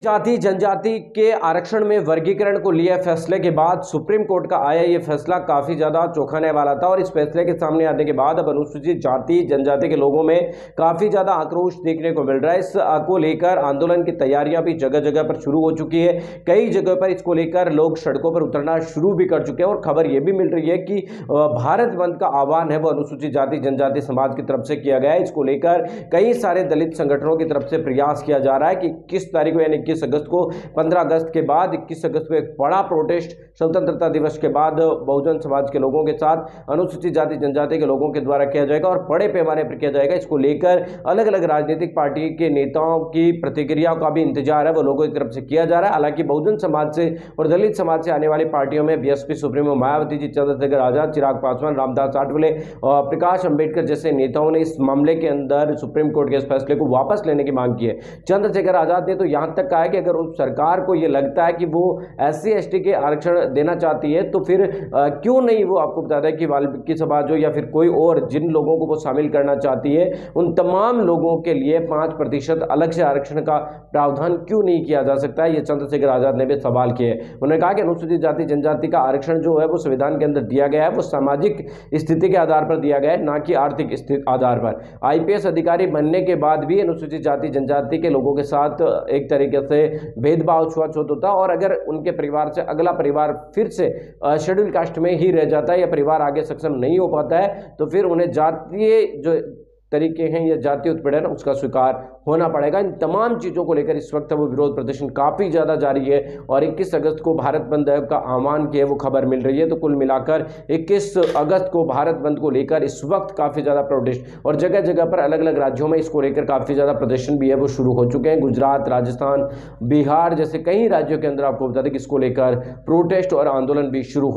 जाति जनजाति के आरक्षण में वर्गीकरण को लिए फैसले के बाद सुप्रीम कोर्ट का आया ये फैसला काफी ज्यादा चौंकाने वाला था और इस फैसले के सामने आने के बाद अब अनुसूचित जाति जनजाति के लोगों में काफी ज्यादा आक्रोश देखने को मिल रहा है। इसको लेकर आंदोलन की तैयारियां भी जगह जगह पर शुरू हो चुकी है। कई जगह पर इसको लेकर लोग सड़कों पर उतरना शुरू भी कर चुके हैं और खबर यह भी मिल रही है कि भारत बंद का आह्वान है वो अनुसूचित जाति जनजाति समाज की तरफ से किया गया है। इसको लेकर कई सारे दलित संगठनों की तरफ से प्रयास किया जा रहा है कि 21 तारीख को यानी 21 अगस्त को 15 अगस्त के बाद 21 अगस्त को एक बड़ा प्रोटेस्ट स्वतंत्रता दिवस के बाद बहुजन समाज के लोगों के साथ अनुसूचित जाति जनजाति के लोगों के द्वारा किया जाएगा और बड़े पैमाने पर किया जाएगा। इसको लेकर अलग अलग राजनीतिक पार्टी के नेताओं की प्रतिक्रिया का भी इंतजार है वो लोगों की तरफ से किया जा रहा है। हालांकि बहुजन समाज से और दलित समाज से आने वाली पार्टियों में बीएसपी सुप्रीमो मायावती जी, चंद्रशेखर आजाद, चिराग पासवान, रामदास आठवले और प्रकाश अंबेडकर जैसे नेताओं ने इस मामले के अंदर सुप्रीम कोर्ट के इस फैसले को वापस लेने की मांग की है। चंद्रशेखर आजाद ने तो यहां तक कहा है कि अगर उस सरकार को यह लगता है कि वो SC ST के आरक्षण देना चाहती है तो फिर क्यों नहीं वो आपको बताता है कि वाल्मीकि समाज हो या फिर कोई और जिन लोगों को वो शामिल करना चाहती है उन तमाम लोगों के लिए 5% अलग से आरक्षण का प्रावधान क्यों नहीं किया जा सकता है। ये चंद्रशेखर आजाद ने भी सवाल किए। उन्होंने कहा कि अनुसूचित जाति जनजाति का आरक्षण जो है वो संविधान के अंदर दिया गया है वो सामाजिक स्थिति के आधार पर दिया गया है, ना कि आर्थिक आधार पर। IPS अधिकारी बनने के बाद भी अनुसूचित जाति जनजाति के लोगों के साथ एक तरीके से भेदभाव छुआछूत होता और अगर उनके परिवार से अगला परिवार फिर से शेड्यूल कास्ट में ही रह जाता है या परिवार आगे सक्षम नहीं हो पाता है तो फिर उन्हें जातीय जो तरीके हैं या जातीय उत्पीड़न उसका स्वीकार होना पड़ेगा। इन तमाम चीज़ों को लेकर इस वक्त वो विरोध प्रदर्शन काफ़ी ज़्यादा जारी है और 21 अगस्त को भारत बंद का आह्वान किया वो खबर मिल रही है। तो कुल मिलाकर 21 अगस्त को भारत बंद को लेकर इस वक्त काफ़ी ज़्यादा प्रोटेस्ट और जगह जगह पर अलग अलग राज्यों में इसको लेकर काफ़ी ज़्यादा प्रदर्शन भी है वो शुरू हो चुके हैं। गुजरात, राजस्थान, बिहार जैसे कई राज्यों के अंदर आपको बता दें कि इसको लेकर प्रोटेस्ट और आंदोलन भी शुरू